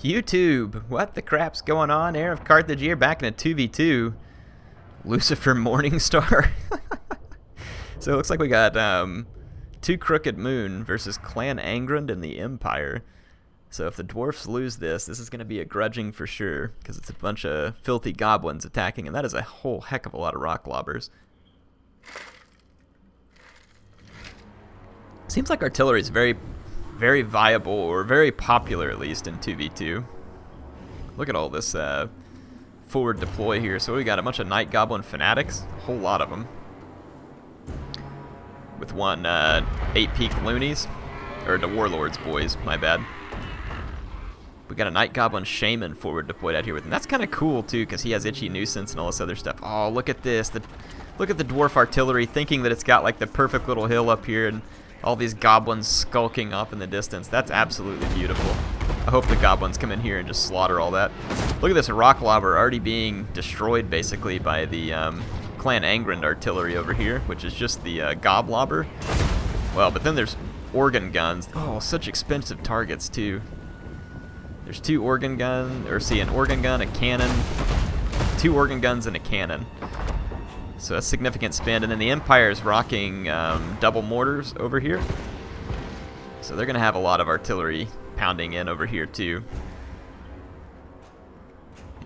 YouTube, what the crap's going on? HeirofCarthage here, back in a 2v2. Lucifer Morningstar. So it looks like we got two Crooked Moon versus Clan Angrand and the Empire. So if the Dwarfs lose this is going to be a grudging for sure, because it's a bunch of filthy goblins attacking, and that is a whole heck of a lot of rock lobbers. Seems like artillery is very viable, or very popular at least, in 2v2. Look at all this forward deploy here. So we got a bunch of Night Goblin fanatics, a whole lot of them, with one 8-peak loonies, or the Warlords boys, my bad. We got a Night Goblin Shaman forward deployed out here with him. That's kind of cool too, because he has Itchy Nuisance and all this other stuff. Oh, look at this. Look at the Dwarf artillery, thinking that it's got like the perfect little hill up here and all these goblins skulking off in the distance. That's absolutely beautiful. I hope the goblins come in here and just slaughter all that. Look at this rock lobber already being destroyed basically by the Clan Angrand artillery over here, which is just the gob lobber. Well, but then there's organ guns. Oh, such expensive targets too. There's two organ guns, or see, an organ gun, a cannon, two organ guns, and a cannon. So a significant spend, and then the Empire is rocking double mortars over here. So they're going to have a lot of artillery pounding in over here too.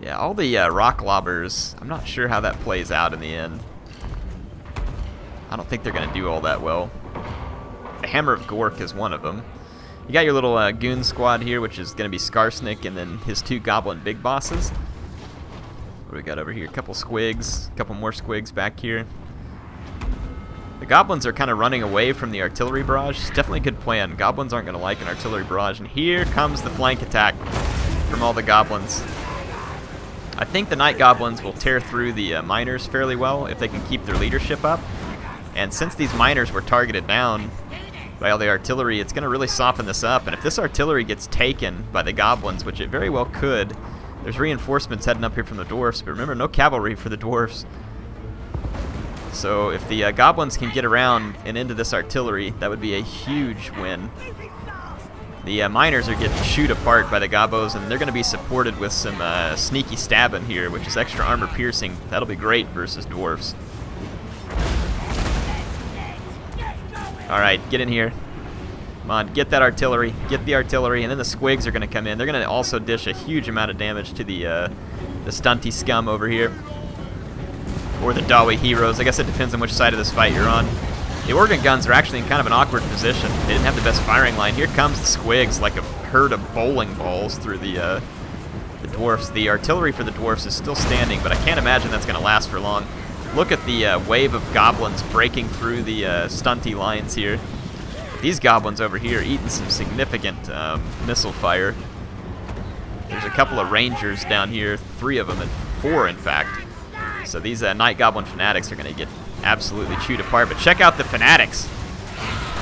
Yeah, all the rock lobbers, I'm not sure how that plays out in the end. I don't think they're going to do all that well. The Hammer of Gork is one of them. You got your little goon squad here, which is going to be Skarsnik and then his two goblin big bosses. What do we got over here? A couple squigs, a couple more squigs back here. The goblins are kind of running away from the artillery barrage. It's definitely a good plan. Goblins aren't going to like an artillery barrage. And here comes the flank attack from all the goblins. I think the Night Goblins will tear through the miners fairly well if they can keep their leadership up. And since these miners were targeted down by all the artillery, it's going to really soften this up. And if this artillery gets taken by the goblins, which it very well could, there's reinforcements heading up here from the Dwarfs, but remember, no cavalry for the Dwarfs. So if the goblins can get around and into this artillery, that would be a huge win. The miners are getting chewed apart by the Gobos, and they're going to be supported with some sneaky stabbing here, which is extra armor piercing. That'll be great versus Dwarfs. Alright, get in here. Come on, get that artillery, get the artillery, and then the squigs are going to come in. They're going to also dish a huge amount of damage to the stunty scum over here. Or the Dawi heroes. I guess it depends on which side of this fight you're on. The organ guns are actually in kind of an awkward position. They didn't have the best firing line. Here comes the squigs like a herd of bowling balls through the Dwarfs. The artillery for the Dwarfs is still standing, but I can't imagine that's going to last for long. Look at the wave of goblins breaking through the stunty lines here. These goblins over here eating some significant missile fire. There's a couple of rangers down here, 3 of them, and 4 in fact. So these Night Goblin fanatics are going to get absolutely chewed apart. But check out the fanatics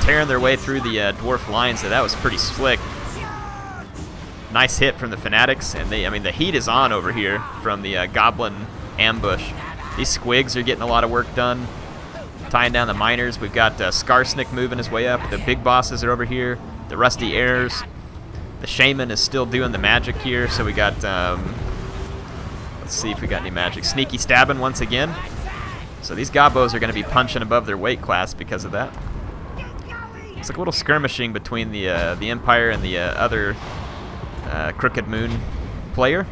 tearing their way through the dwarf lines. So that was pretty slick. Nice hit from the fanatics, and I mean the heat is on over here from the goblin ambush. These squigs are getting a lot of work done, tying down the miners. We've got Skarsnik moving his way up. The big bosses are over here. The Rusty Heirs. The Shaman is still doing the magic here. So we got, let's see if we got any magic. Sneaky stabbing once again. So these Gobos are going to be punching above their weight class because of that. It's like a little skirmishing between the Empire and the other Crooked Moon player.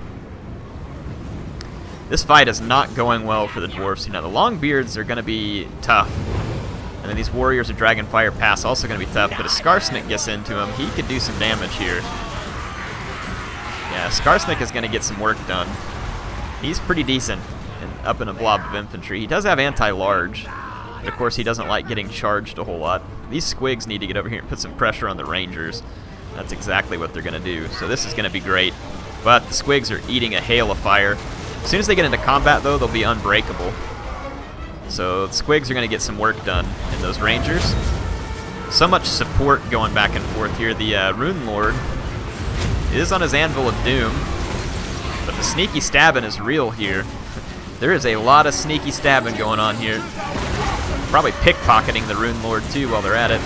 This fight is not going well for the Dwarfs. You know, the Longbeards are going to be tough. And then these Warriors of Dragonfire Pass also going to be tough. But if Skarsnik gets into him, he could do some damage here. Yeah, Skarsnik is going to get some work done. He's pretty decent and up in a blob of infantry. He does have anti-large. But of course, he doesn't like getting charged a whole lot. These squigs need to get over here and put some pressure on the Rangers. That's exactly what they're going to do. So this is going to be great. But the squigs are eating a hail of fire. As soon as they get into combat, though, they'll be unbreakable. So the squigs are going to get some work done in those Rangers. So much support going back and forth here. The Rune Lord is on his Anvil of Doom, but the sneaky stabbing is real here. There is a lot of sneaky stabbing going on here. Probably pickpocketing the Rune Lord, too, while they're at it.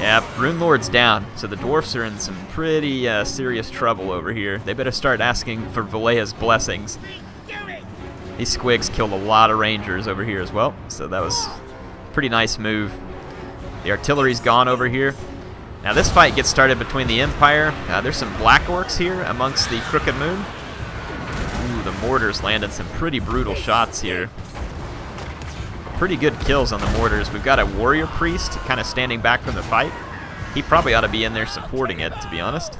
Yeah, Rune Lord's down, so the Dwarfs are in some pretty serious trouble over here. They better start asking for Valea's blessings. These squigs killed a lot of rangers over here as well, so that was a pretty nice move. The artillery's gone over here. Now this fight gets started between the Empire. There's some Black Orcs here amongst the Crooked Moon. Ooh, the mortars landed some pretty brutal shots here. Pretty good kills on the mortars. We've got a warrior priest kind of standing back from the fight. He probably ought to be in there supporting it, to be honest.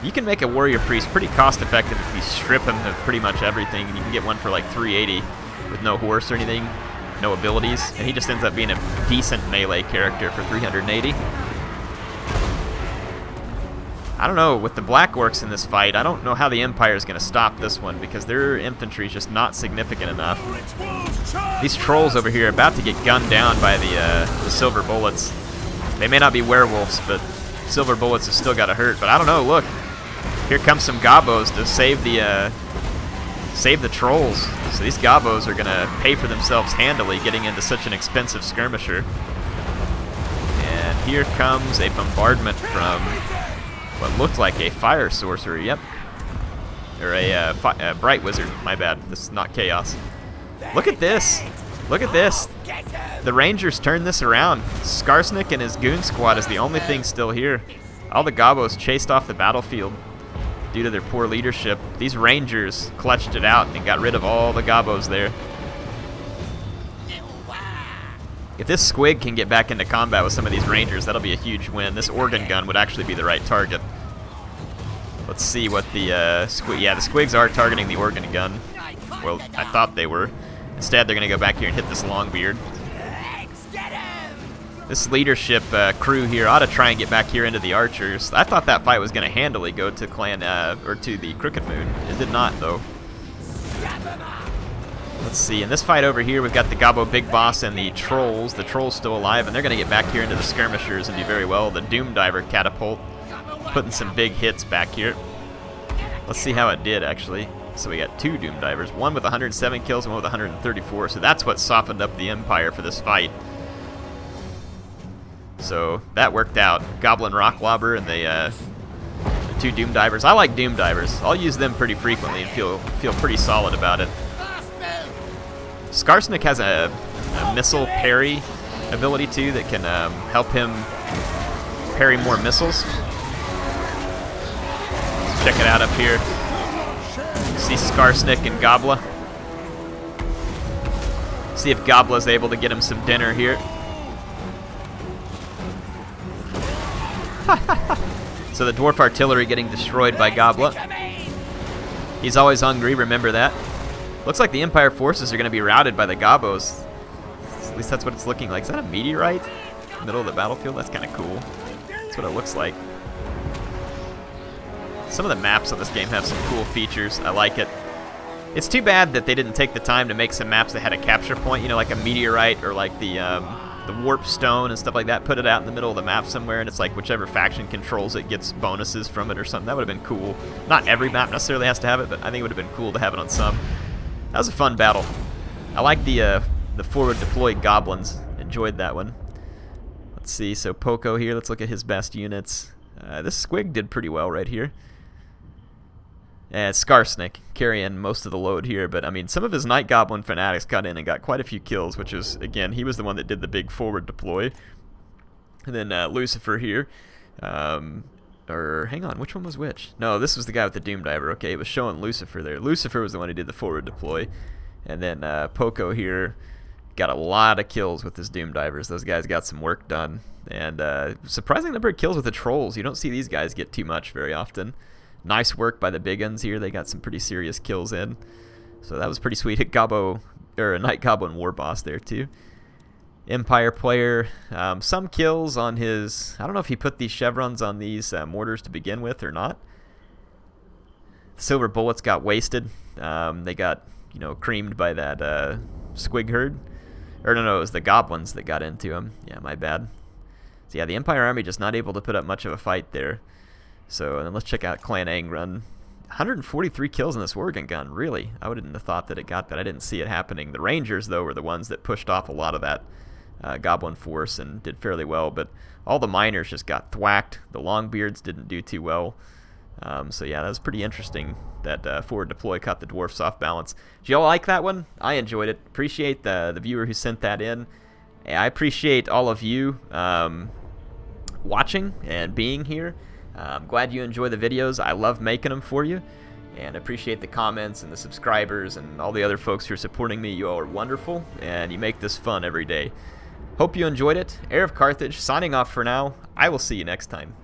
You can make a warrior priest pretty cost effective if you strip him of pretty much everything. You can get one for like 380 with no horse or anything, no abilities, and he just ends up being a decent melee character for 380. I don't know, with the Black Orcs in this fight, I don't know how the Empire is going to stop this one because their infantry is just not significant enough. These trolls over here are about to get gunned down by the silver bullets. They may not be werewolves, but silver bullets have still got to hurt. But I don't know, look, here comes some Gobos to save the trolls. So these Gobos are going to pay for themselves handily getting into such an expensive skirmisher. And here comes a bombardment from what looked like a fire sorcerer, yep. Or a bright wizard, my bad. This is not chaos. Look at this. Look at this. The Rangers turned this around. Skarsnik and his goon squad is the only thing still here. All the Gobos chased off the battlefield due to their poor leadership. These Rangers clutched it out and got rid of all the Gobos there. If this squig can get back into combat with some of these Rangers, that'll be a huge win. This organ gun would actually be the right target. Let's see what the squig... Yeah, the squigs are targeting the organ gun. Well, I thought they were. Instead, they're going to go back here and hit this Longbeard. This leadership crew here ought to try and get back here into the archers. I thought that fight was going to handily go to or to the Crooked Moon. It did not, though. Let's see, in this fight over here, we've got the Gobo Big Boss and the Trolls. The Trolls still alive, and they're going to get back here into the skirmishers and do very well. The Doom Diver Catapult putting some big hits back here. Let's see how it did, actually. So we got two Doom Divers, one with 107 kills and one with 134. So that's what softened up the Empire for this fight. So that worked out. Goblin Rocklobber and the two Doom Divers. I like Doom Divers. I'll use them pretty frequently and feel pretty solid about it. Skarsnik has a missile parry ability too that can help him parry more missiles. Let's check it out up here. See Skarsnik and Gobla. See if Gobla's able to get him some dinner here. So the dwarf artillery getting destroyed by Gobla. He's always hungry, remember that. Looks like the Empire forces are going to be routed by the Gobos. At least that's what it's looking like. Is that a meteorite in the middle of the battlefield? That's kind of cool. That's what it looks like. Some of the maps on this game have some cool features. I like it. It's too bad that they didn't take the time to make some maps that had a capture point, you know, like a meteorite or like the warp stone and stuff like that. Put it out in the middle of the map somewhere, and it's like whichever faction controls it gets bonuses from it or something. That would have been cool. Not every map necessarily has to have it, but I think it would have been cool to have it on some. That was a fun battle. I like the forward deployed goblins. Enjoyed that one. Let's see, so Poco here. Let's look at his best units. This squig did pretty well right here. And Skarsnik carrying most of the load here, but I mean, some of his Night Goblin fanatics got in and got quite a few kills, which is, again, he was the one that did the big forward deploy. And then Lucifer here. Or, hang on, which one was which? No, this was the guy with the Doom Diver. Okay, it was showing Lucifer there. Lucifer was the one who did the forward deploy. And then Poco here got a lot of kills with his Doom Divers. Those guys got some work done. And surprising number of kills with the Trolls. You don't see these guys get too much very often. Nice work by the big guns here. They got some pretty serious kills in. So that was pretty sweet. Hit Gobo, or a Night Goblin War Boss there too. Empire player, some kills on his... I don't know if he put these chevrons on these mortars to begin with or not. Silver bullets got wasted. They got, you know, creamed by that squig herd. Or no, it was the goblins that got into him. Yeah, my bad. So yeah, the Empire army just not able to put up much of a fight there. So then let's check out Clan Angron. 143 kills in this organ gun, really. I wouldn't have thought that it got that. I didn't see it happening. The Rangers, though, were the ones that pushed off a lot of that goblin force and did fairly well, but all the miners just got thwacked. The Longbeards didn't do too well. So yeah, that was pretty interesting that forward deploy caught the Dwarfs off balance. Did y'all like that one? I enjoyed it. Appreciate the viewer who sent that in. I appreciate all of you watching and being here. I'm glad you enjoy the videos. I love making them for you, and appreciate the comments and the subscribers and all the other folks who are supporting me. You all are wonderful, and you make this fun every day. Hope you enjoyed it. HeirofCarthage signing off for now. I will see you next time.